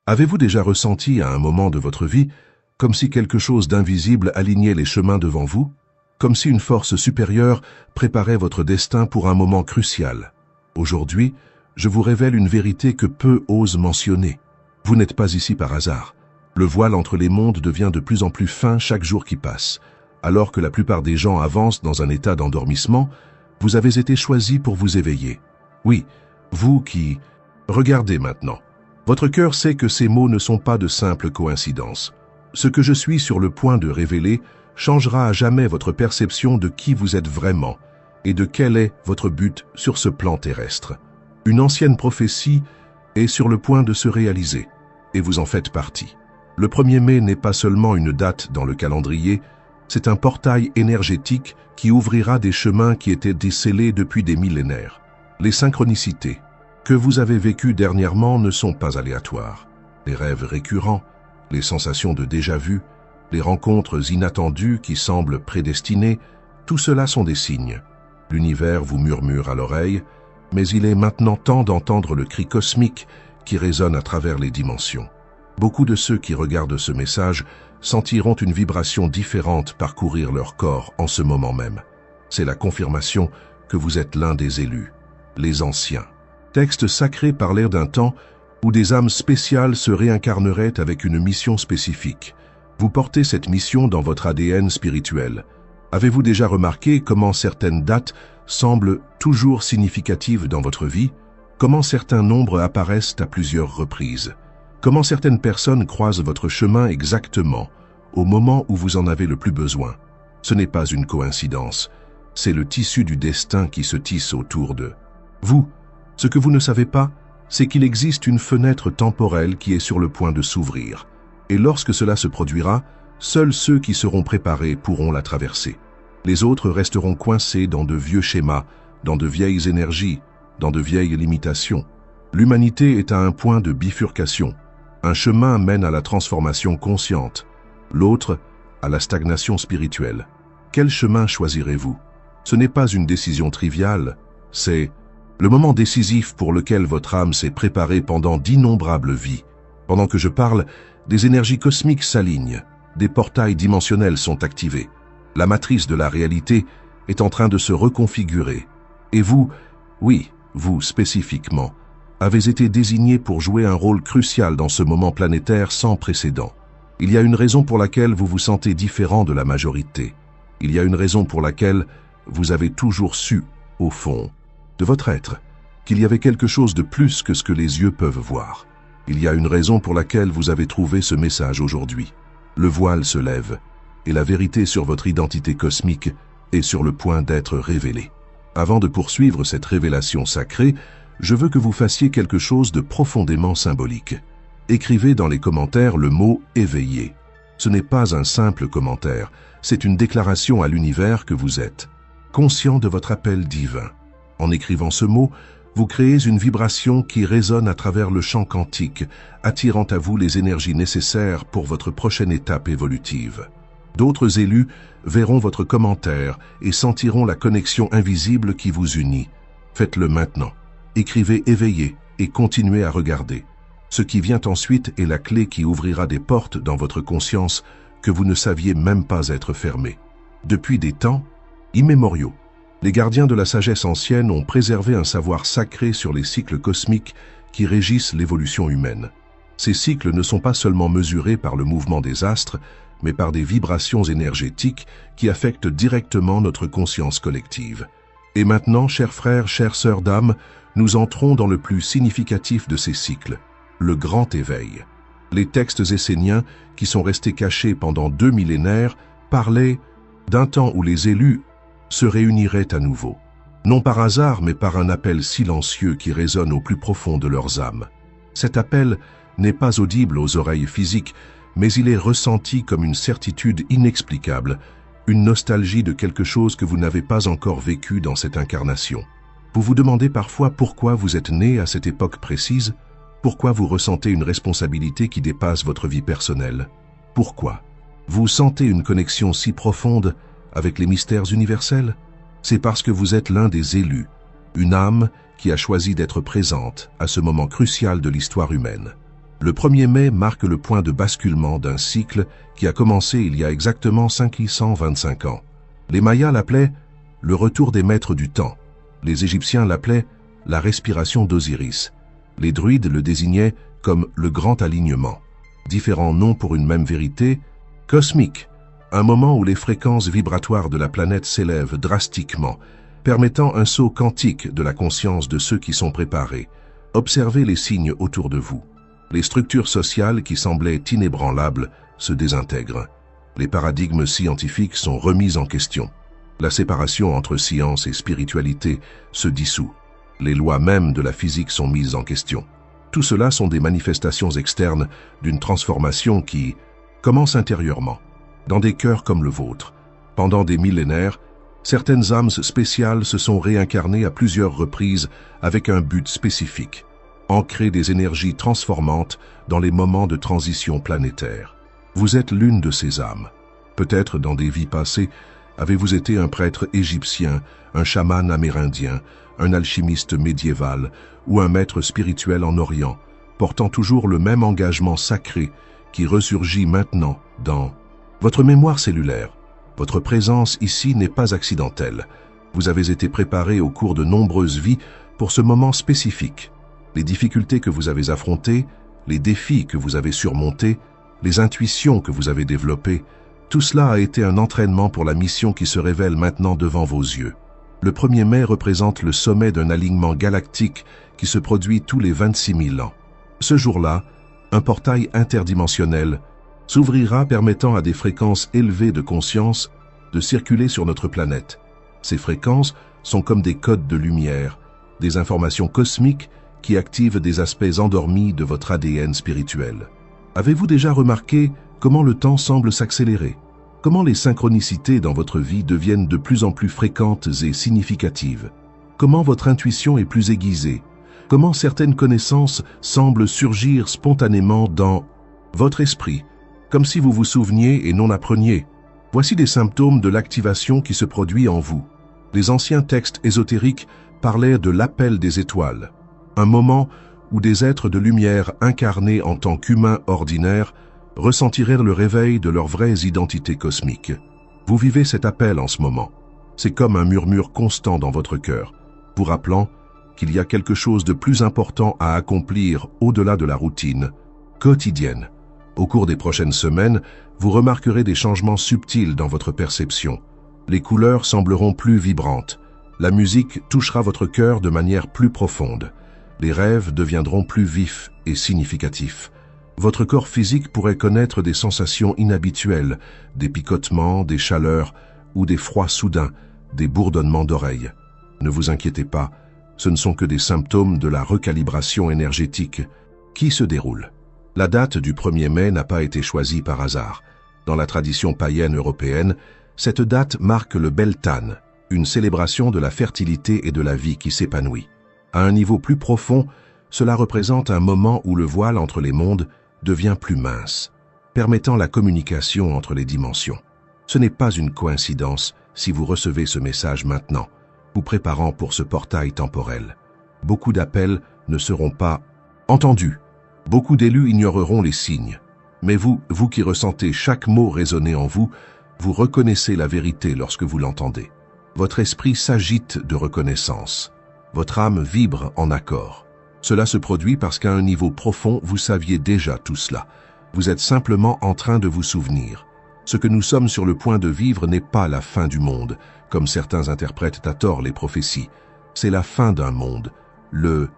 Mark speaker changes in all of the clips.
Speaker 1: Avez-vous déjà ressenti à un moment de votre vie comme si quelque chose d'invisible alignait les chemins devant vous? Comme si une force supérieure préparait votre destin pour un moment crucial? Aujourd'hui, je vous révèle une vérité que peu osent mentionner. Vous n'êtes pas ici par hasard. Le voile entre les mondes devient de plus en plus fin chaque jour qui passe. Alors que la plupart des gens avancent dans un état d'endormissement, vous avez été choisi pour vous éveiller. Oui, vous qui... Regardez maintenant. Votre cœur sait que ces mots ne sont pas de simples coïncidences. Ce que je suis sur le point de révéler changera à jamais votre perception de qui vous êtes vraiment et de quel est votre but sur ce plan terrestre. Une ancienne prophétie est sur le point de se réaliser, et vous en faites partie. Le 1er mai n'est pas seulement une date dans le calendrier, c'est un portail énergétique qui ouvrira des chemins qui étaient décellés depuis des millénaires. Les synchronicités que vous avez vécues dernièrement ne sont pas aléatoires. Les rêves récurrents, les sensations de déjà-vu, les rencontres inattendues qui semblent prédestinées, tout cela sont des signes. L'univers vous murmure à l'oreille, mais il est maintenant temps d'entendre le cri cosmique qui résonne à travers les dimensions. Beaucoup de ceux qui regardent ce message sentiront une vibration différente parcourir leur corps en ce moment même. C'est la confirmation que vous êtes l'un des élus, les anciens. Textes sacrés parlaient d'un temps où des âmes spéciales se réincarneraient avec une mission spécifique. Vous portez cette mission dans votre ADN spirituel. Avez-vous déjà remarqué comment certaines dates semblent toujours significatives dans votre vie? Comment certains nombres apparaissent à plusieurs reprises? Comment certaines personnes croisent votre chemin exactement au moment où vous en avez le plus besoin? Ce n'est pas une coïncidence, c'est le tissu du destin qui se tisse autour d'eux. Vous, ce que vous ne savez pas, c'est qu'il existe une fenêtre temporelle qui est sur le point de s'ouvrir. Et lorsque cela se produira, seuls ceux qui seront préparés pourront la traverser. Les autres resteront coincés dans de vieux schémas, dans de vieilles énergies, dans de vieilles limitations. L'humanité est à un point de bifurcation. Un chemin mène à la transformation consciente, l'autre à la stagnation spirituelle. Quel chemin choisirez-vous? Ce n'est pas une décision triviale, c'est le moment décisif pour lequel votre âme s'est préparée pendant d'innombrables vies. Pendant que je parle, des énergies cosmiques s'alignent, des portails dimensionnels sont activés. La matrice de la réalité est en train de se reconfigurer. Et vous, oui, vous spécifiquement, avez été désigné pour jouer un rôle crucial dans ce moment planétaire sans précédent. Il y a une raison pour laquelle vous vous sentez différent de la majorité. Il y a une raison pour laquelle vous avez toujours su, au fond, de votre être, qu'il y avait quelque chose de plus que ce que les yeux peuvent voir. Il y a une raison pour laquelle vous avez trouvé ce message aujourd'hui. Le voile se lève, et la vérité sur votre identité cosmique est sur le point d'être révélée. Avant de poursuivre cette révélation sacrée, je veux que vous fassiez quelque chose de profondément symbolique. Écrivez dans les commentaires le mot « éveillé ». Ce n'est pas un simple commentaire, c'est une déclaration à l'univers que vous êtes, conscient de votre appel divin. En écrivant ce mot, vous créez une vibration qui résonne à travers le champ quantique, attirant à vous les énergies nécessaires pour votre prochaine étape évolutive. D'autres élus verront votre commentaire et sentiront la connexion invisible qui vous unit. Faites-le maintenant. Écrivez éveillé et continuez à regarder. Ce qui vient ensuite est la clé qui ouvrira des portes dans votre conscience que vous ne saviez même pas être fermées. Depuis des temps immémoriaux, les gardiens de la sagesse ancienne ont préservé un savoir sacré sur les cycles cosmiques qui régissent l'évolution humaine. Ces cycles ne sont pas seulement mesurés par le mouvement des astres, mais par des vibrations énergétiques qui affectent directement notre conscience collective. Et maintenant, chers frères, chères sœurs d'âme, nous entrons dans le plus significatif de ces cycles, le grand éveil. Les textes esséniens, qui sont restés cachés pendant 2 millénaires, parlaient d'un temps où les élus se réuniraient à nouveau. Non par hasard, mais par un appel silencieux qui résonne au plus profond de leurs âmes. Cet appel n'est pas audible aux oreilles physiques, mais il est ressenti comme une certitude inexplicable, une nostalgie de quelque chose que vous n'avez pas encore vécu dans cette incarnation. Vous vous demandez parfois pourquoi vous êtes né à cette époque précise, pourquoi vous ressentez une responsabilité qui dépasse votre vie personnelle. Pourquoi vous sentez une connexion si profonde avec les mystères universels? C'est parce que vous êtes l'un des élus, une âme qui a choisi d'être présente à ce moment crucial de l'histoire humaine. Le 1er mai marque le point de basculement d'un cycle qui a commencé il y a exactement 525 ans. Les Mayas l'appelaient le retour des maîtres du temps. Les Égyptiens l'appelaient la respiration d'Osiris. Les druides le désignaient comme le grand alignement. Différents noms pour une même vérité, cosmique, un moment où les fréquences vibratoires de la planète s'élèvent drastiquement, permettant un saut quantique de la conscience de ceux qui sont préparés. Observez les signes autour de vous. Les structures sociales qui semblaient inébranlables se désintègrent. Les paradigmes scientifiques sont remis en question. La séparation entre science et spiritualité se dissout. Les lois mêmes de la physique sont mises en question. Tout cela sont des manifestations externes d'une transformation qui commence intérieurement, dans des cœurs comme le vôtre. Pendant des millénaires, certaines âmes spéciales se sont réincarnées à plusieurs reprises avec un but spécifique: ancrer des énergies transformantes dans les moments de transition planétaire. Vous êtes l'une de ces âmes. Peut-être dans des vies passées, avez-vous été un prêtre égyptien, un chaman amérindien, un alchimiste médiéval ou un maître spirituel en Orient, portant toujours le même engagement sacré qui ressurgit maintenant dans votre mémoire cellulaire. Votre présence ici n'est pas accidentelle. Vous avez été préparé au cours de nombreuses vies pour ce moment spécifique. Les difficultés que vous avez affrontées, les défis que vous avez surmontés, les intuitions que vous avez développées, tout cela a été un entraînement pour la mission qui se révèle maintenant devant vos yeux. Le 1er mai représente le sommet d'un alignement galactique qui se produit tous les 26 000 ans. Ce jour-là, un portail interdimensionnel s'ouvrira permettant à des fréquences élevées de conscience de circuler sur notre planète. Ces fréquences sont comme des codes de lumière, des informations cosmiques qui activent des aspects endormis de votre ADN spirituel. Avez-vous déjà remarqué comment le temps semble s'accélérer? Comment les synchronicités dans votre vie deviennent de plus en plus fréquentes et significatives? Comment votre intuition est plus aiguisée? Comment certaines connaissances semblent surgir spontanément dans votre esprit, comme si vous vous souveniez et non appreniez? Voici des symptômes de l'activation qui se produit en vous. Les anciens textes ésotériques parlaient de l'appel des étoiles, un moment où des êtres de lumière incarnés en tant qu'humains ordinaires ressentiraient le réveil de leurs vraies identités cosmiques. Vous vivez cet appel en ce moment. C'est comme un murmure constant dans votre cœur, vous rappelant qu'il y a quelque chose de plus important à accomplir au-delà de la routine quotidienne. Au cours des prochaines semaines, vous remarquerez des changements subtils dans votre perception. Les couleurs sembleront plus vibrantes. La musique touchera votre cœur de manière plus profonde. Les rêves deviendront plus vifs et significatifs. Votre corps physique pourrait connaître des sensations inhabituelles, des picotements, des chaleurs ou des froids soudains, des bourdonnements d'oreilles. Ne vous inquiétez pas, ce ne sont que des symptômes de la recalibration énergétique qui se déroule. La date du 1er mai n'a pas été choisie par hasard. Dans la tradition païenne européenne, cette date marque le Beltane, une célébration de la fertilité et de la vie qui s'épanouit. À un niveau plus profond, cela représente un moment où le voile entre les mondes devient plus mince, permettant la communication entre les dimensions. Ce n'est pas une coïncidence si vous recevez ce message maintenant, vous préparant pour ce portail temporel. Beaucoup d'appels ne seront pas entendus. Beaucoup d'élus ignoreront les signes. Mais vous qui ressentez chaque mot résonner en vous, vous reconnaissez la vérité lorsque vous l'entendez. Votre esprit s'agite de reconnaissance. Votre âme vibre en accord. Cela se produit parce qu'à un niveau profond, vous saviez déjà tout cela. Vous êtes simplement en train de vous souvenir. Ce que nous sommes sur le point de vivre n'est pas la fin du monde, comme certains interprètent à tort les prophéties. C'est la fin d'un monde, le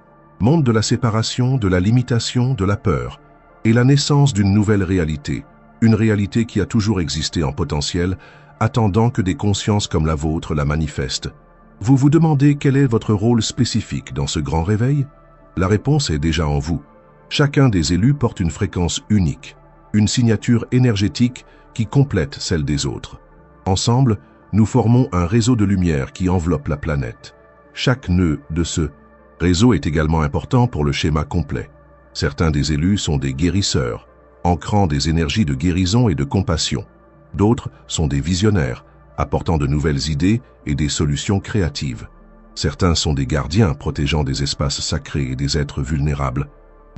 Speaker 1: monde de la séparation, de la limitation, de la peur, et la naissance d'une nouvelle réalité, une réalité qui a toujours existé en potentiel, attendant que des consciences comme la vôtre la manifestent. Vous vous demandez quel est votre rôle spécifique dans ce grand réveil? La réponse est déjà en vous. Chacun des élus porte une fréquence unique, une signature énergétique qui complète celle des autres. Ensemble, nous formons un réseau de lumière qui enveloppe la planète. Chaque nœud de ce réseau est également important pour le schéma complet. Certains des élus sont des guérisseurs, ancrant des énergies de guérison et de compassion. D'autres sont des visionnaires, apportant de nouvelles idées et des solutions créatives. Certains sont des gardiens protégeant des espaces sacrés et des êtres vulnérables.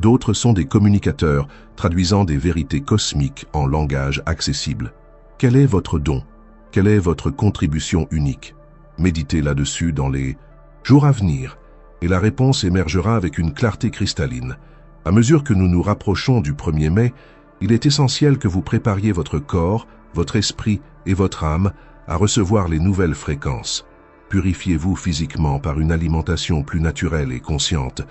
Speaker 1: D'autres sont des communicateurs, traduisant des vérités cosmiques en langage accessible. Quel est votre don? Quelle est votre contribution unique? Méditez là-dessus dans les jours à venir, et la réponse émergera avec une clarté cristalline. À mesure que nous nous rapprochons du 1er mai, il est essentiel que vous prépariez votre corps, votre esprit et votre âme à recevoir les nouvelles fréquences. Purifiez-vous physiquement par une alimentation plus naturelle et consciente.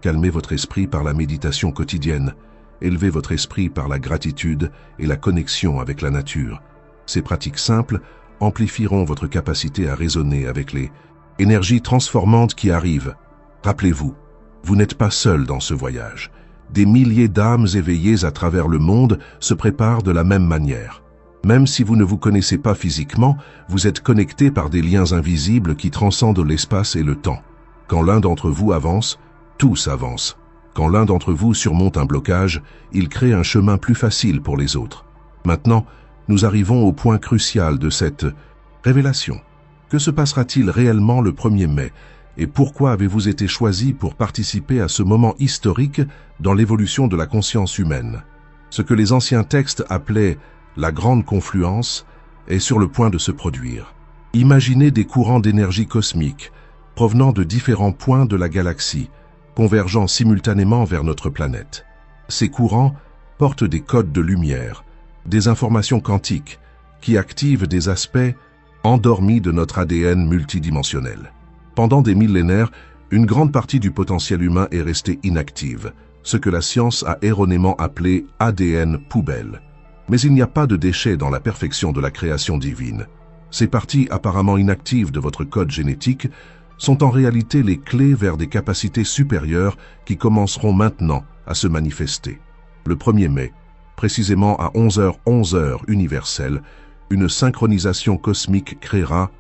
Speaker 1: Calmez votre esprit par la méditation quotidienne. Élevez votre esprit par la gratitude et la connexion avec la nature. Ces pratiques simples amplifieront votre capacité à raisonner avec les énergies transformantes qui arrivent. Rappelez-vous, vous n'êtes pas seul dans ce voyage. Des milliers d'âmes éveillées à travers le monde se préparent de la même manière. Même si vous ne vous connaissez pas physiquement, vous êtes connectés par des liens invisibles qui transcendent l'espace et le temps. Quand l'un d'entre vous avance, tous avancent. Quand l'un d'entre vous surmonte un blocage, il crée un chemin plus facile pour les autres. Maintenant, nous arrivons au point crucial de cette révélation. Que se passera-t-il réellement le 1er mai? Et pourquoi avez-vous été choisi pour participer à ce moment historique dans l'évolution de la conscience humaine? Ce que les anciens textes appelaient la grande confluence est sur le point de se produire. Imaginez des courants d'énergie cosmique provenant de différents points de la galaxie, convergeant simultanément vers notre planète. Ces courants portent des codes de lumière, des informations quantiques qui activent des aspects endormis de notre ADN multidimensionnel. Pendant des millénaires, une grande partie du potentiel humain est restée inactive, ce que la science a erronément appelé ADN poubelle. Mais il n'y a pas de déchets dans la perfection de la création divine. Ces parties apparemment inactives de votre code génétique sont en réalité les clés vers des capacités supérieures qui commenceront maintenant à se manifester. Le 1er mai, précisément à 11h universelle, une synchronisation cosmique créera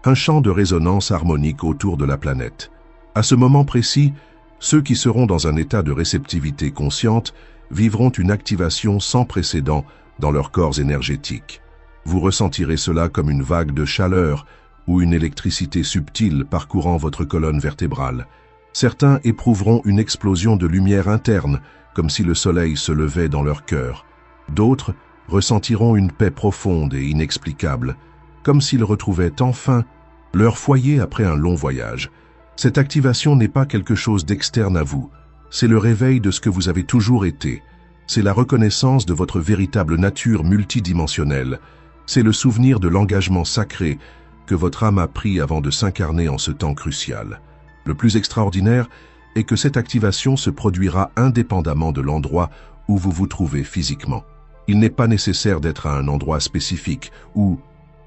Speaker 1: un champ de résonance harmonique autour de la planète. À ce moment précis, ceux qui seront dans un état de réceptivité consciente vivront une activation sans précédent dans leurs corps énergétiques. Vous ressentirez cela comme une vague de chaleur ou une électricité subtile parcourant votre colonne vertébrale. Certains éprouveront une explosion de lumière interne, comme si le soleil se levait dans leur cœur. D'autres ressentiront une paix profonde et inexplicable, comme s'ils retrouvaient enfin leur foyer après un long voyage. Cette activation n'est pas quelque chose d'externe à vous, c'est le réveil de ce que vous avez toujours été. C'est la reconnaissance de votre véritable nature multidimensionnelle. C'est le souvenir de l'engagement sacré que votre âme a pris avant de s'incarner en ce temps crucial. Le plus extraordinaire est que cette activation se produira indépendamment de l'endroit où vous vous trouvez physiquement. Il n'est pas nécessaire d'être à un endroit spécifique ou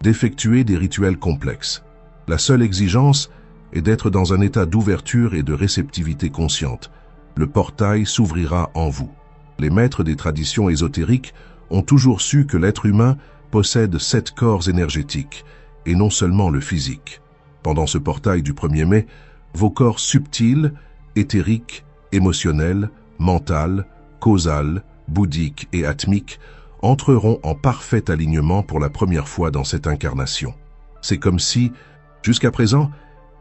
Speaker 1: d'effectuer des rituels complexes. La seule exigence est d'être dans un état d'ouverture et de réceptivité consciente. Le portail s'ouvrira en vous. Les maîtres des traditions ésotériques ont toujours su que l'être humain possède 7 corps énergétiques, et non seulement le physique. Pendant ce portail du 1er mai, vos corps subtils, éthériques, émotionnels, mental, causal, bouddhique et atmique entreront en parfait alignement pour la première fois dans cette incarnation. C'est comme si, jusqu'à présent,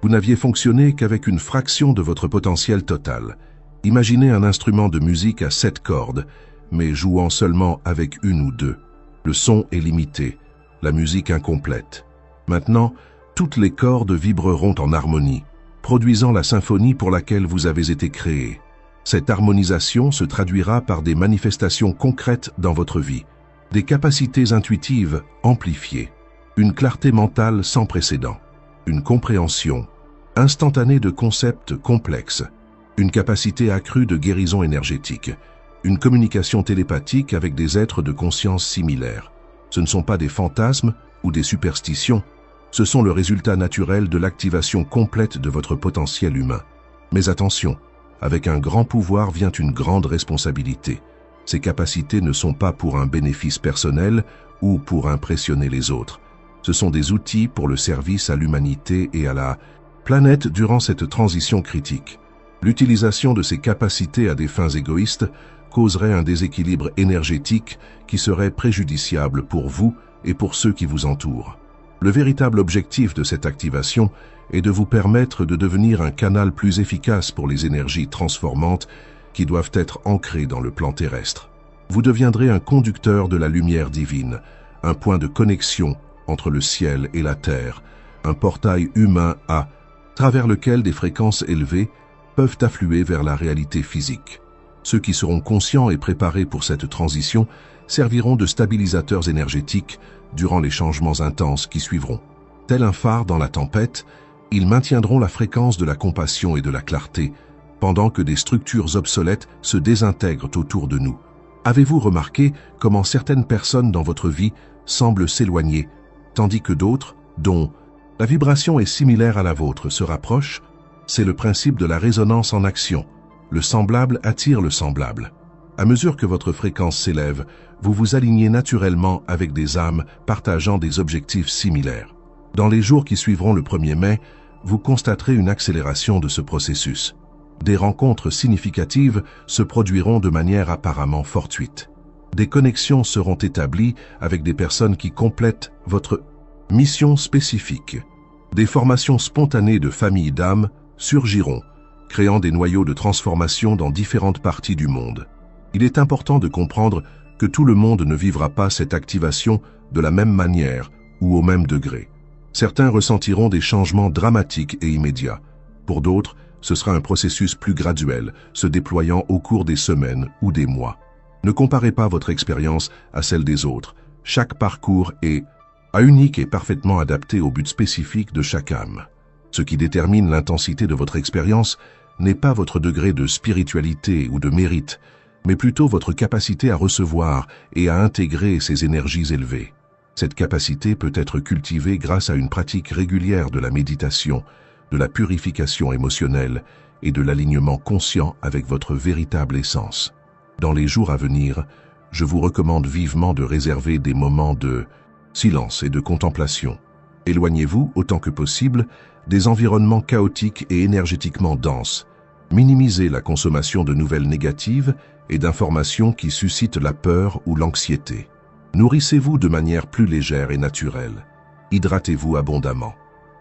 Speaker 1: vous n'aviez fonctionné qu'avec une fraction de votre potentiel total. Imaginez un instrument de musique à 7 cordes, mais jouant seulement avec 1 ou 2. Le son est limité, la musique incomplète. Maintenant, toutes les cordes vibreront en harmonie, produisant la symphonie pour laquelle vous avez été créé. Cette harmonisation se traduira par des manifestations concrètes dans votre vie, des capacités intuitives amplifiées, une clarté mentale sans précédent, une compréhension instantanée de concepts complexes, une capacité accrue de guérison énergétique, une communication télépathique avec des êtres de conscience similaires. Ce ne sont pas des fantasmes ou des superstitions, ce sont le résultat naturel de l'activation complète de votre potentiel humain. Mais attention, avec un grand pouvoir vient une grande responsabilité. Ces capacités ne sont pas pour un bénéfice personnel ou pour impressionner les autres. Ce sont des outils pour le service à l'humanité et à la planète durant cette transition critique. L'utilisation de ces capacités à des fins égoïstes causerait un déséquilibre énergétique qui serait préjudiciable pour vous et pour ceux qui vous entourent. Le véritable objectif de cette activation est de vous permettre de devenir un canal plus efficace pour les énergies transformantes qui doivent être ancrés dans le plan terrestre. Vous deviendrez un conducteur de la lumière divine, un point de connexion entre le ciel et la terre, un portail humain à travers lequel des fréquences élevées peuvent affluer vers la réalité physique. Ceux qui seront conscients et préparés pour cette transition serviront de stabilisateurs énergétiques durant les changements intenses qui suivront. Tel un phare dans la tempête, ils maintiendront la fréquence de la compassion et de la clarté, pendant que des structures obsolètes se désintègrent autour de nous. Avez-vous remarqué comment certaines personnes dans votre vie semblent s'éloigner, tandis que d'autres, dont la vibration est similaire à la vôtre, se rapprochent? C'est le principe de la résonance en action. Le semblable attire le semblable. À mesure que votre fréquence s'élève, vous vous alignez naturellement avec des âmes partageant des objectifs similaires. Dans les jours qui suivront le 1er mai, vous constaterez une accélération de ce processus. Des rencontres significatives se produiront de manière apparemment fortuite. Des connexions seront établies avec des personnes qui complètent votre mission spécifique. Des formations spontanées de familles d'âmes surgiront, créant des noyaux de transformation dans différentes parties du monde. Il est important de comprendre que tout le monde ne vivra pas cette activation de la même manière ou au même degré. Certains ressentiront des changements dramatiques et immédiats. Pour d'autres, ce sera un processus plus graduel, se déployant au cours des semaines ou des mois. Ne comparez pas votre expérience à celle des autres. Chaque parcours est unique et parfaitement adapté au but spécifique de chaque âme. Ce qui détermine l'intensité de votre expérience n'est pas votre degré de spiritualité ou de mérite, mais plutôt votre capacité à recevoir et à intégrer ces énergies élevées. Cette capacité peut être cultivée grâce à une pratique régulière de la méditation, de la purification émotionnelle et de l'alignement conscient avec votre véritable essence. Dans les jours à venir, je vous recommande vivement de réserver des moments de silence et de contemplation. Éloignez-vous autant que possible des environnements chaotiques et énergétiquement denses. Minimisez la consommation de nouvelles négatives et d'informations qui suscitent la peur ou l'anxiété. Nourrissez-vous de manière plus légère et naturelle. Hydratez-vous abondamment.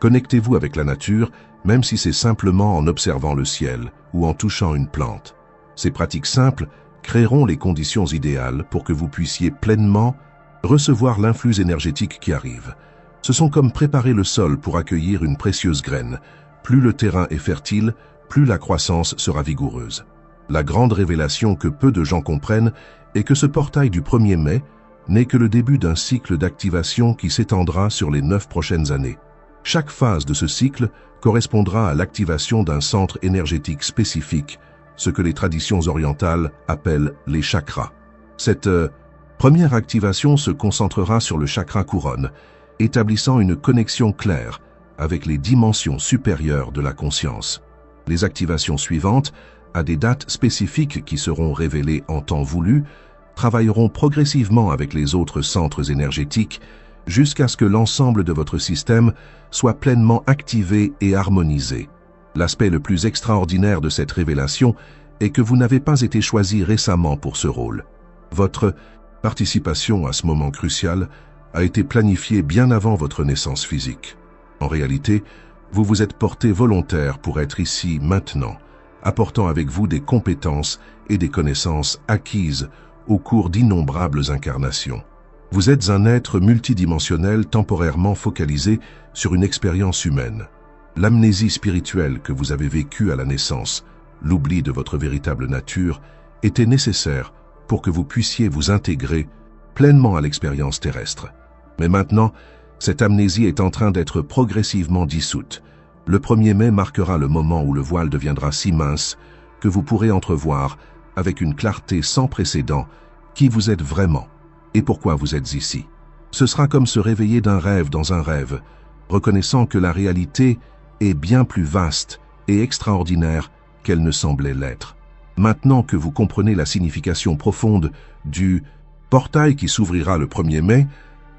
Speaker 1: Connectez-vous avec la nature, même si c'est simplement en observant le ciel ou en touchant une plante. Ces pratiques simples créeront les conditions idéales pour que vous puissiez pleinement recevoir l'influx énergétique qui arrive. Ce sont comme préparer le sol pour accueillir une précieuse graine. Plus le terrain est fertile, plus la croissance sera vigoureuse. La grande révélation que peu de gens comprennent est que ce portail du 1er mai n'est que le début d'un cycle d'activation qui s'étendra sur les 9 prochaines années. Chaque phase de ce cycle correspondra à l'activation d'un centre énergétique spécifique, ce que les traditions orientales appellent les chakras. Cette première activation se concentrera sur le chakra couronne, établissant une connexion claire avec les dimensions supérieures de la conscience. Les activations suivantes, à des dates spécifiques qui seront révélées en temps voulu, travailleront progressivement avec les autres centres énergétiques jusqu'à ce que l'ensemble de votre système soit pleinement activé et harmonisé. L'aspect le plus extraordinaire de cette révélation est que vous n'avez pas été choisi récemment pour ce rôle. Votre participation à ce moment crucial a été planifiée bien avant votre naissance physique. En réalité, vous vous êtes porté volontaire pour être ici maintenant, apportant avec vous des compétences et des connaissances acquises au cours d'innombrables incarnations. Vous êtes un être multidimensionnel temporairement focalisé sur une expérience humaine. L'amnésie spirituelle que vous avez vécue à la naissance, l'oubli de votre véritable nature, était nécessaire pour que vous puissiez vous intégrer pleinement à l'expérience terrestre. Mais maintenant, cette amnésie est en train d'être progressivement dissoute. Le 1er mai marquera le moment où le voile deviendra si mince que vous pourrez entrevoir, avec une clarté sans précédent, qui vous êtes vraiment et pourquoi vous êtes ici. Ce sera comme se réveiller d'un rêve dans un rêve, reconnaissant que la réalité est bien plus vaste et extraordinaire qu'elle ne semblait l'être. Maintenant que vous comprenez la signification profonde du portail qui s'ouvrira le 1er mai,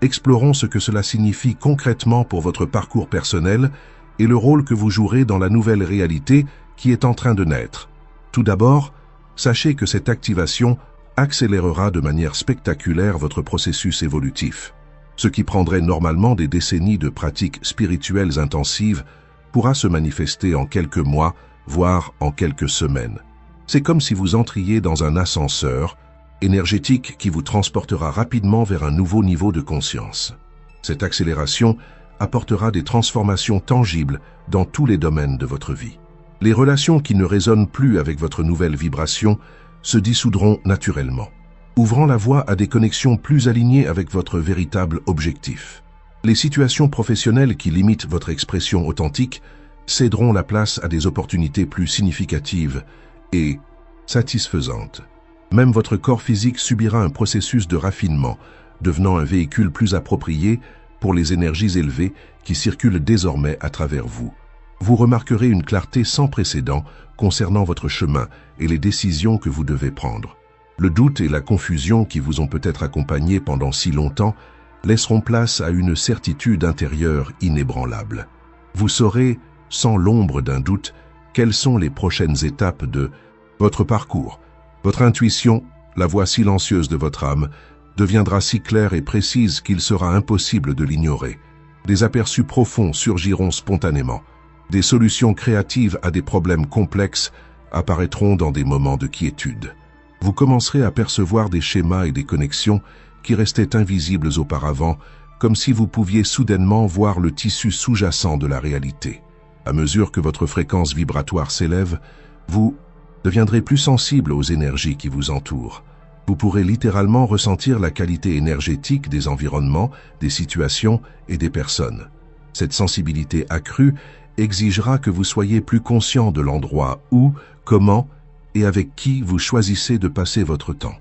Speaker 1: explorons ce que cela signifie concrètement pour votre parcours personnel et le rôle que vous jouerez dans la nouvelle réalité qui est en train de naître. Tout d'abord, sachez que cette activation accélérera de manière spectaculaire votre processus évolutif. Ce qui prendrait normalement des décennies de pratiques spirituelles intensives pourra se manifester en quelques mois, voire en quelques semaines. C'est comme si vous entriez dans un ascenseur énergétique qui vous transportera rapidement vers un nouveau niveau de conscience. Cette accélération apportera des transformations tangibles dans tous les domaines de votre vie. Les relations qui ne résonnent plus avec votre nouvelle vibration se dissoudront naturellement, ouvrant la voie à des connexions plus alignées avec votre véritable objectif. Les situations professionnelles qui limitent votre expression authentique céderont la place à des opportunités plus significatives et satisfaisantes. Même votre corps physique subira un processus de raffinement, devenant un véhicule plus approprié pour les énergies élevées qui circulent désormais à travers vous. Vous remarquerez une clarté sans précédent concernant votre chemin et les décisions que vous devez prendre. Le doute et la confusion qui vous ont peut-être accompagné pendant si longtemps laisseront place à une certitude intérieure inébranlable. Vous saurez, sans l'ombre d'un doute, quelles sont les prochaines étapes de votre parcours. Votre intuition, la voix silencieuse de votre âme, deviendra si claire et précise qu'il sera impossible de l'ignorer. Des aperçus profonds surgiront spontanément. Des solutions créatives à des problèmes complexes apparaîtront dans des moments de quiétude. Vous commencerez à percevoir des schémas et des connexions qui restaient invisibles auparavant, comme si vous pouviez soudainement voir le tissu sous-jacent de la réalité. À mesure que votre fréquence vibratoire s'élève, vous deviendrez plus sensible aux énergies qui vous entourent. Vous pourrez littéralement ressentir la qualité énergétique des environnements, des situations et des personnes. Cette sensibilité accrue exigera que vous soyez plus conscient de l'endroit où, comment et avec qui vous choisissez de passer votre temps.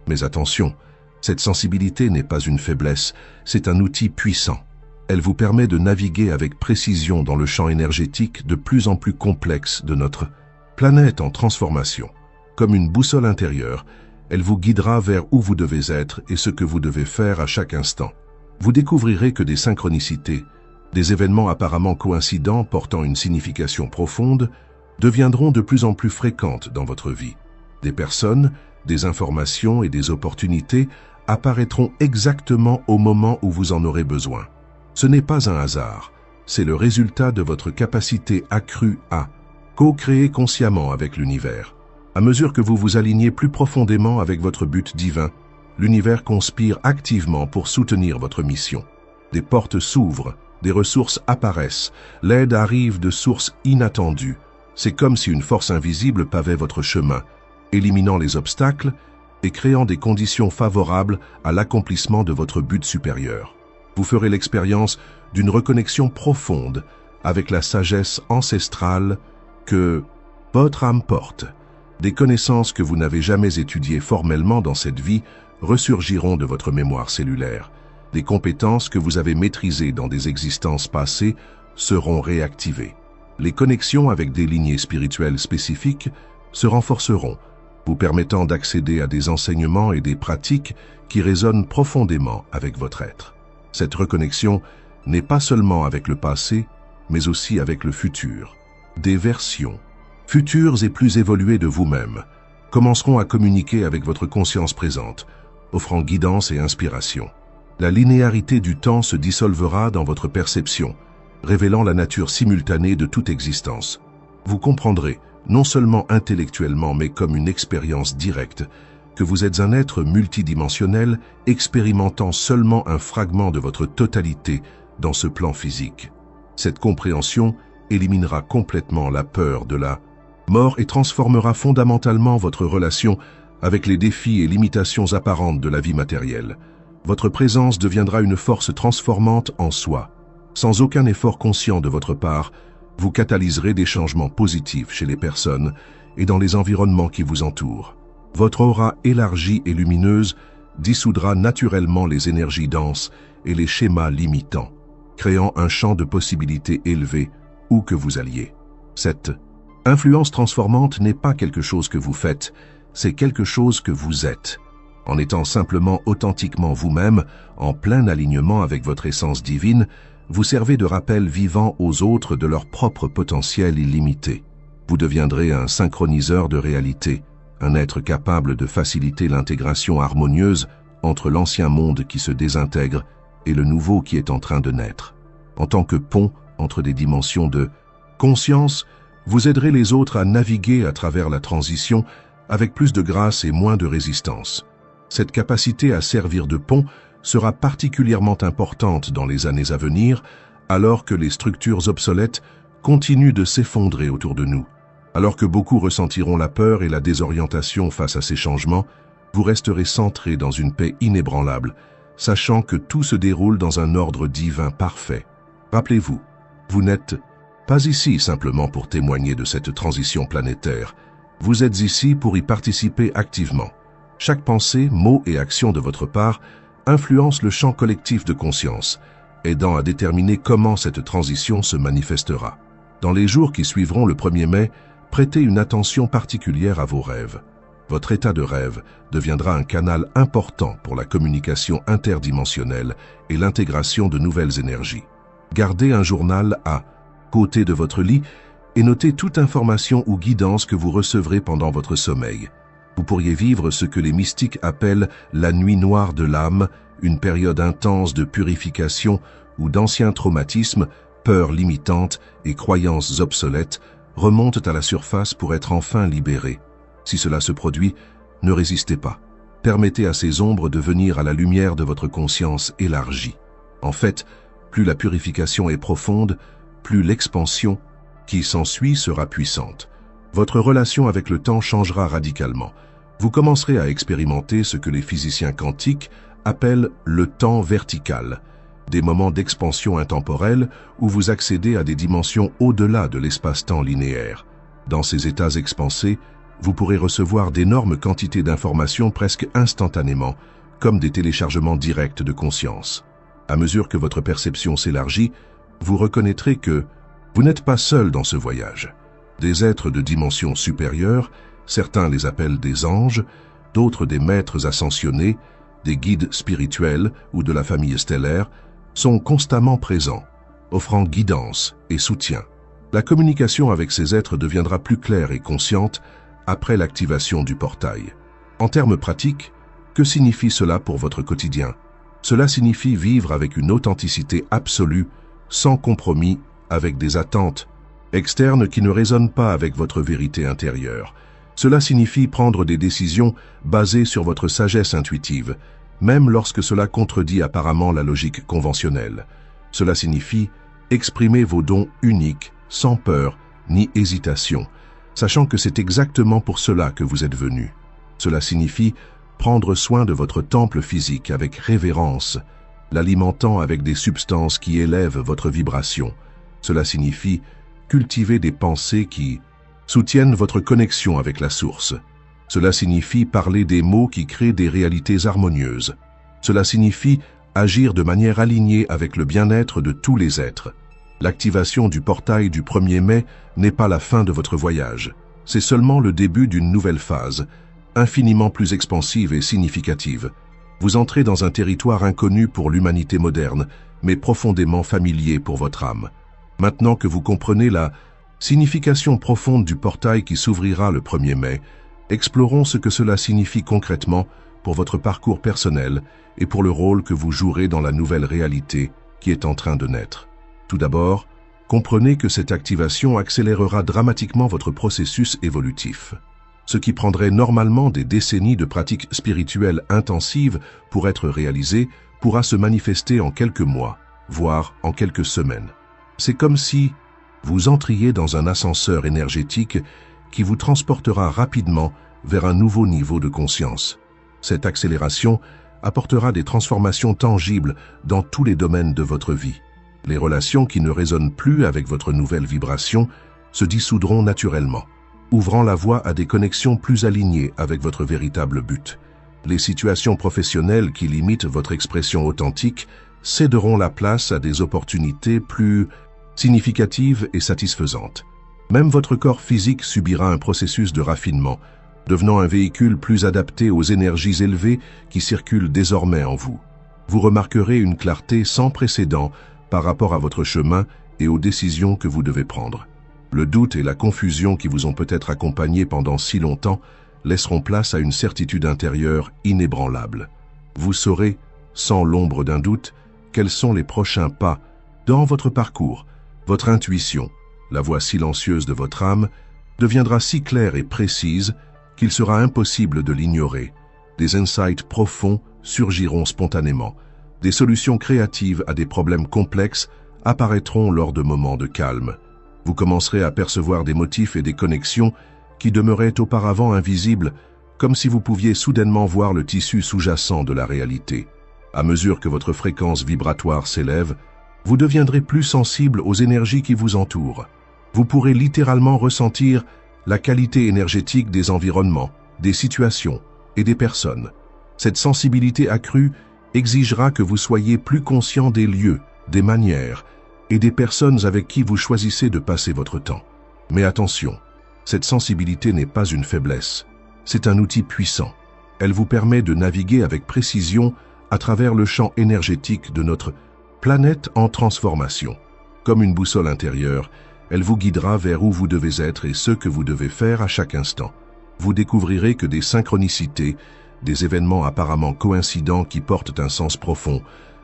Speaker 1: Mais attention, cette sensibilité n'est pas une faiblesse, c'est un outil puissant. Elle vous permet de naviguer avec précision dans le champ énergétique de plus en plus complexe de notre planète en transformation. Comme une boussole intérieure, elle vous guidera vers où vous devez être et ce que vous devez faire à chaque instant. Vous découvrirez que des synchronicités, des événements apparemment coïncidents portant une signification profonde, deviendront de plus en plus fréquentes dans votre vie. Des personnes, des informations et des opportunités apparaîtront exactement au moment où vous en aurez besoin. Ce n'est pas un hasard, c'est le résultat de votre capacité accrue à co-créer consciemment avec l'univers. À mesure que vous vous alignez plus profondément avec votre but divin, l'univers conspire activement pour soutenir votre mission. Des portes s'ouvrent, des ressources apparaissent, l'aide arrive de sources inattendues. C'est comme si une force invisible pavait votre chemin, éliminant les obstacles et créant des conditions favorables à l'accomplissement de votre but supérieur. Vous ferez l'expérience d'une reconnexion profonde avec la sagesse ancestrale que votre âme porte. Des connaissances que vous n'avez jamais étudiées formellement dans cette vie ressurgiront de votre mémoire cellulaire. Des compétences que vous avez maîtrisées dans des existences passées seront réactivées. Les connexions avec des lignées spirituelles spécifiques se renforceront, vous permettant d'accéder à des enseignements et des pratiques qui résonnent profondément avec votre être. Cette reconnexion n'est pas seulement avec le passé, mais aussi avec le futur. Des versions futures et plus évoluées de vous-même commenceront à communiquer avec votre conscience présente, offrant guidance et inspiration. La linéarité du temps se dissolvera dans votre perception, révélant la nature simultanée de toute existence. Vous comprendrez, non seulement intellectuellement mais comme une expérience directe, que vous êtes un être multidimensionnel expérimentant seulement un fragment de votre totalité dans ce plan physique. Cette compréhension éliminera complètement la peur de la mort et transformera fondamentalement votre relation avec les défis et limitations apparentes de la vie matérielle. Votre présence deviendra une force transformante en soi. Sans aucun effort conscient de votre part, vous catalyserez des changements positifs chez les personnes et dans les environnements qui vous entourent. Votre aura élargie et lumineuse dissoudra naturellement les énergies denses et les schémas limitants, créant un champ de possibilités élevé où que vous alliez. Cette influence transformante n'est pas quelque chose que vous faites, c'est quelque chose que vous êtes. En étant simplement authentiquement vous-même, en plein alignement avec votre essence divine, vous servez de rappel vivant aux autres de leur propre potentiel illimité. Vous deviendrez un synchroniseur de réalité, un être capable de faciliter l'intégration harmonieuse entre l'ancien monde qui se désintègre et le nouveau qui est en train de naître. En tant que pont entre des dimensions de conscience, Vous aiderez les autres à naviguer à travers la transition avec plus de grâce et moins de résistance. Cette capacité à servir de pont sera particulièrement importante dans les années à venir, alors que les structures obsolètes continuent de s'effondrer autour de nous. Alors que beaucoup ressentiront la peur et la désorientation face à ces changements, vous resterez centré dans une paix inébranlable, sachant que tout se déroule dans un ordre divin parfait. Rappelez-vous, vous n'êtes pas ici simplement pour témoigner de cette transition planétaire. Vous êtes ici pour y participer activement. Chaque pensée, mot et action de votre part influence le champ collectif de conscience, aidant à déterminer comment cette transition se manifestera. Dans les jours qui suivront le 1er mai, prêtez une attention particulière à vos rêves. Votre état de rêve deviendra un canal important pour la communication interdimensionnelle et l'intégration de nouvelles énergies. Gardez un journal à côté de votre lit et notez toute information ou guidance que vous recevrez pendant votre sommeil. Vous pourriez vivre ce que les mystiques appellent la nuit noire de l'âme, une période intense de purification où d'anciens traumatismes, peurs limitantes et croyances obsolètes remontent à la surface pour être enfin libérés. Si cela se produit, ne résistez pas. Permettez à ces ombres de venir à la lumière de votre conscience élargie. En fait, plus la purification est profonde, plus l'expansion qui s'ensuit sera puissante. Votre relation avec le temps changera radicalement. Vous commencerez à expérimenter ce que les physiciens quantiques appellent le temps vertical, des moments d'expansion intemporelle où vous accédez à des dimensions au-delà de l'espace-temps linéaire. Dans ces états expansés, vous pourrez recevoir d'énormes quantités d'informations presque instantanément, comme des téléchargements directs de conscience. À mesure que votre perception s'élargit, vous reconnaîtrez que vous n'êtes pas seul dans ce voyage. Des êtres de dimension supérieure, certains les appellent des anges, d'autres des maîtres ascensionnés, des guides spirituels ou de la famille stellaire, sont constamment présents, offrant guidance et soutien. La communication avec ces êtres deviendra plus claire et consciente après l'activation du portail. En termes pratiques, que signifie cela pour votre quotidien? Cela signifie vivre avec une authenticité absolue, sans compromis, avec des attentes externes qui ne résonnent pas avec votre vérité intérieure. Cela signifie prendre des décisions basées sur votre sagesse intuitive, même lorsque cela contredit apparemment la logique conventionnelle. Cela signifie exprimer vos dons uniques, sans peur ni hésitation, sachant que c'est exactement pour cela que vous êtes venu. Cela signifie prendre soin de votre temple physique avec révérence, l'alimentant avec des substances qui élèvent votre vibration. Cela signifie cultiver des pensées qui soutiennent votre connexion avec la source. Cela signifie parler des mots qui créent des réalités harmonieuses. Cela signifie agir de manière alignée avec le bien-être de tous les êtres. L'activation du portail du 1er mai n'est pas la fin de votre voyage. C'est seulement le début d'une nouvelle phase, infiniment plus expansive et significative. Vous entrez dans un territoire inconnu pour l'humanité moderne, mais profondément familier pour votre âme. Maintenant que vous comprenez la signification profonde du portail qui s'ouvrira le 1er mai, explorons ce que cela signifie concrètement pour votre parcours personnel et pour le rôle que vous jouerez dans la nouvelle réalité qui est en train de naître. Tout d'abord, comprenez que cette activation accélérera dramatiquement votre processus évolutif. Ce qui prendrait normalement des décennies de pratiques spirituelles intensives pour être réalisé pourra se manifester en quelques mois, voire en quelques semaines. C'est comme si vous entriez dans un ascenseur énergétique qui vous transportera rapidement vers un nouveau niveau de conscience. Cette accélération apportera des transformations tangibles dans tous les domaines de votre vie. Les relations qui ne résonnent plus avec votre nouvelle vibration se dissoudront naturellement, ouvrant la voie à des connexions plus alignées avec votre véritable but. Les situations professionnelles qui limitent votre expression authentique céderont la place à des opportunités plus significatives et satisfaisantes. Même votre corps physique subira un processus de raffinement, devenant un véhicule plus adapté aux énergies élevées qui circulent désormais en vous. Vous remarquerez une clarté sans précédent par rapport à votre chemin et aux décisions que vous devez prendre. Le doute et la confusion qui vous ont peut-être accompagné pendant si longtemps laisseront place à une certitude intérieure inébranlable. Vous saurez, sans l'ombre d'un doute, quels sont les prochains pas dans votre parcours. Votre intuition, La voix silencieuse de votre âme deviendra si claire et précise qu'il sera impossible de l'ignorer. Des insights profonds surgiront spontanément. Des solutions créatives à des problèmes complexes apparaîtront lors de moments de calme. Vous commencerez à percevoir des motifs et des connexions qui demeuraient auparavant invisibles, comme si vous pouviez soudainement voir le tissu sous-jacent de la réalité. À mesure que votre fréquence vibratoire s'élève, vous deviendrez plus sensible aux énergies qui vous entourent. Vous pourrez littéralement ressentir la qualité énergétique des environnements, des situations et des personnes. Cette sensibilité accrue exigera que vous soyez plus conscient des lieux, des manières et des personnes avec qui vous choisissez de passer votre temps. Mais attention, cette sensibilité n'est pas une faiblesse, c'est un outil puissant. Elle vous permet de naviguer avec précision à travers le champ énergétique de notre planète en transformation. Comme une boussole intérieure, elle vous guidera vers où vous devez être et ce que vous devez faire à chaque instant. Vous découvrirez que des synchronicités, des événements apparemment coïncidents qui portent un sens profond,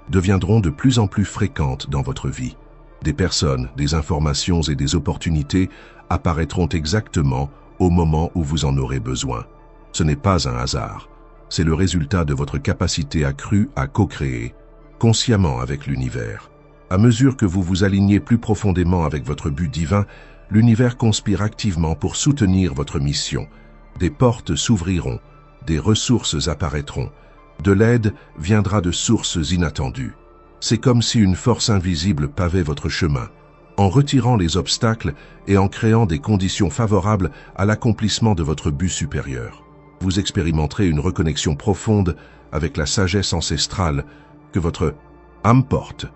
Speaker 1: deviendront de plus en plus fréquentes dans votre vie. Des personnes, des informations et des opportunités apparaîtront exactement au moment où vous en aurez besoin. Ce n'est pas un hasard, c'est le résultat de votre capacité accrue à co-créer, consciemment avec l'univers. À mesure que vous vous alignez plus profondément avec votre but divin, l'univers conspire activement pour soutenir votre mission. Des portes s'ouvriront, des ressources apparaîtront, de l'aide viendra de sources inattendues. C'est comme si une force invisible pavait votre chemin, en retirant les obstacles et en créant des conditions favorables à l'accomplissement de votre but supérieur. Vous expérimenterez une reconnexion profonde avec la sagesse ancestrale que votre âme porte.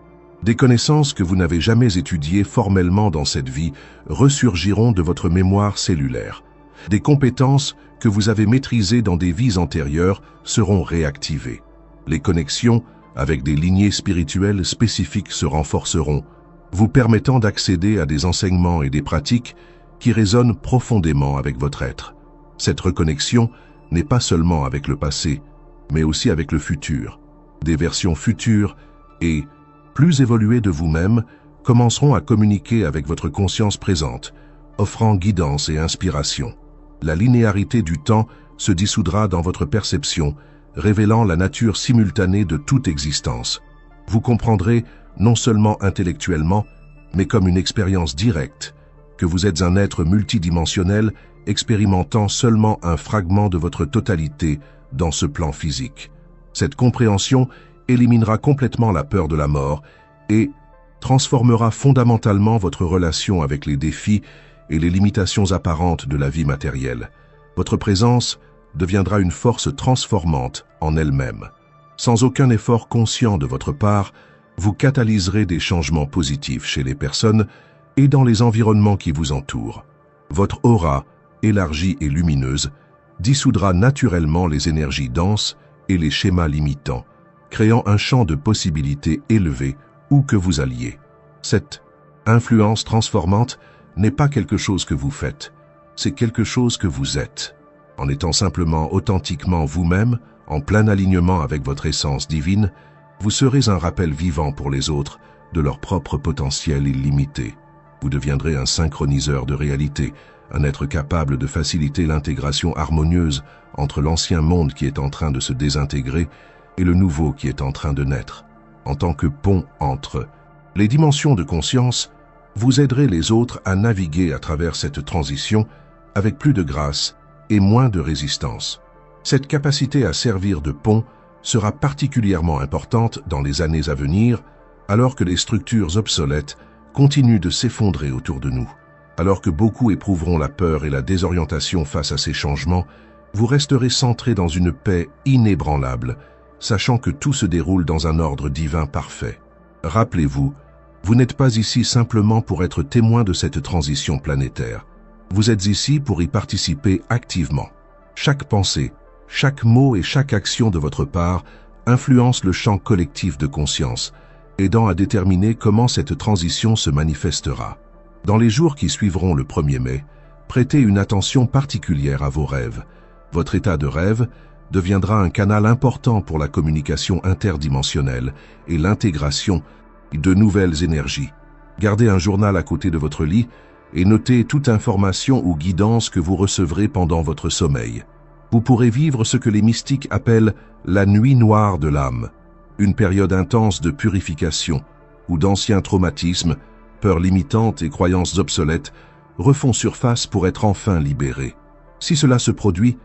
Speaker 1: Des connaissances que vous n'avez jamais étudiées formellement dans cette vie ressurgiront de votre mémoire cellulaire. Des compétences que vous avez maîtrisées dans des vies antérieures seront réactivées. Les connexions avec des lignées spirituelles spécifiques se renforceront, vous permettant d'accéder à des enseignements et des pratiques qui résonnent profondément avec votre être. Cette reconnexion n'est pas seulement avec le passé, mais aussi avec le futur. Des versions futures et plus évoluées de vous-même commenceront à communiquer avec votre conscience présente, offrant guidance et inspiration. La linéarité du temps se dissoudra dans votre perception, révélant la nature simultanée de toute existence. Vous comprendrez, non seulement intellectuellement, mais comme une expérience directe, que vous êtes un être multidimensionnel expérimentant seulement un fragment de votre totalité dans ce plan physique. Cette compréhension éliminera complètement la peur de la mort et transformera fondamentalement votre relation avec les défis et les limitations apparentes de la vie matérielle. Votre présence deviendra une force transformante en elle-même. Sans aucun effort conscient de votre part, vous catalyserez des changements positifs chez les personnes et dans les environnements qui vous entourent. Votre aura, élargie et lumineuse, dissoudra naturellement les énergies denses et les schémas limitants, créant un champ de possibilités élevé où que vous alliez. Cette influence transformante n'est pas quelque chose que vous faites, c'est quelque chose que vous êtes. En étant simplement authentiquement vous-même, en plein alignement avec votre essence divine, vous serez un rappel vivant pour les autres de leur propre potentiel illimité. Vous deviendrez un synchroniseur de réalité, un être capable de faciliter l'intégration harmonieuse entre l'ancien monde qui est en train de se désintégrer et le nouveau qui est en train de naître. En tant que pont entre les dimensions de conscience, vous aiderez les autres à naviguer à travers cette transition avec plus de grâce et moins de résistance. Cette capacité à servir de pont sera particulièrement importante dans les années à venir, alors que les structures obsolètes continuent de s'effondrer autour de nous. Alors que beaucoup éprouveront la peur et la désorientation face à ces changements, vous resterez centré dans une paix inébranlable, sachant que tout se déroule dans un ordre divin parfait. Rappelez-vous, vous n'êtes pas ici simplement pour être témoin de cette transition planétaire. Vous êtes ici pour y participer activement. Chaque pensée, chaque mot et chaque action de votre part influence le champ collectif de conscience, aidant à déterminer comment cette transition se manifestera. Dans les jours qui suivront le 1er mai, prêtez une attention particulière à vos rêves. Votre état de rêve deviendra un canal important pour la communication interdimensionnelle et l'intégration de nouvelles énergies. Gardez un journal à côté de votre lit et notez toute information ou guidance que vous recevrez pendant votre sommeil. Vous pourrez vivre ce que les mystiques appellent la nuit noire de l'âme, une période intense de purification, où d'anciens traumatismes, peurs limitantes et croyances obsolètes refont surface pour être enfin libérés. Si cela se produit,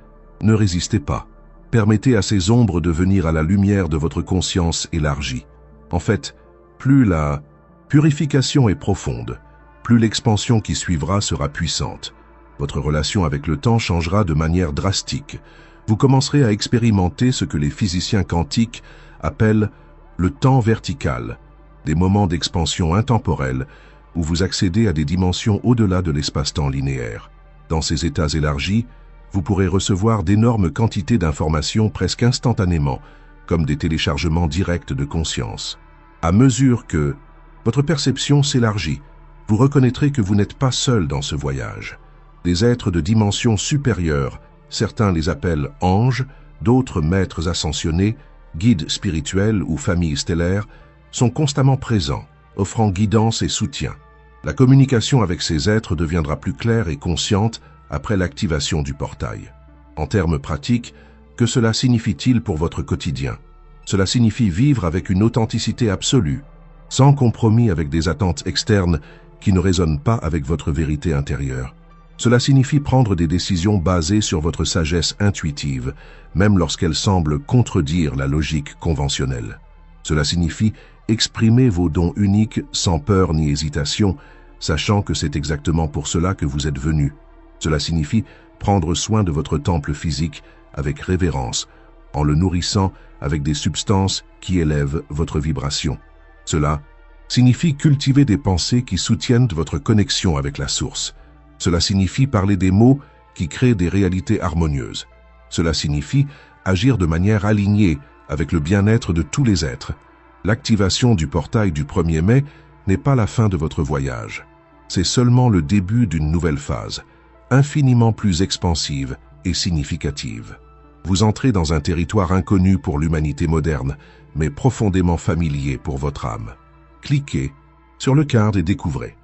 Speaker 1: ne résistez pas. Permettez à ces ombres de venir à la lumière de votre conscience élargie. En fait, plus la purification est profonde, plus l'expansion qui suivra sera puissante. Votre relation avec le temps changera de manière drastique. Vous commencerez à expérimenter ce que les physiciens quantiques appellent le temps vertical, des moments d'expansion intemporelle où vous accédez à des dimensions au-delà de l'espace-temps linéaire. Dans ces états élargis, vous pourrez recevoir d'énormes quantités d'informations presque instantanément, comme des téléchargements directs de conscience. À mesure que votre perception s'élargit, vous reconnaîtrez que vous n'êtes pas seul dans ce voyage. Des êtres de dimensions supérieures, certains les appellent anges, d'autres maîtres ascensionnés, guides spirituels ou familles stellaires, sont constamment présents, offrant guidance et soutien. La communication avec ces êtres deviendra plus claire et consciente après l'activation du portail. En termes pratiques, que cela signifie-t-il pour votre quotidien? Cela signifie vivre avec une authenticité absolue, sans compromis avec des attentes externes qui ne résonnent pas avec votre vérité intérieure. Cela signifie prendre des décisions basées sur votre sagesse intuitive, même lorsqu'elles semblent contredire la logique conventionnelle. Cela signifie exprimer vos dons uniques sans peur ni hésitation, sachant que c'est exactement pour cela que vous êtes venu. Cela signifie prendre soin de votre temple physique avec révérence, en le nourrissant avec des substances qui élèvent votre vibration. Cela signifie cultiver des pensées qui soutiennent votre connexion avec la source. Cela signifie parler des mots qui créent des réalités harmonieuses. Cela signifie agir de manière alignée avec le bien-être de tous les êtres. L'activation du portail du 1er mai n'est pas la fin de votre voyage. C'est seulement le début d'une nouvelle phase, infiniment plus expansive et significative. Vous entrez dans un territoire inconnu pour l'humanité moderne, mais profondément familier pour votre âme. Cliquez sur le card et découvrez.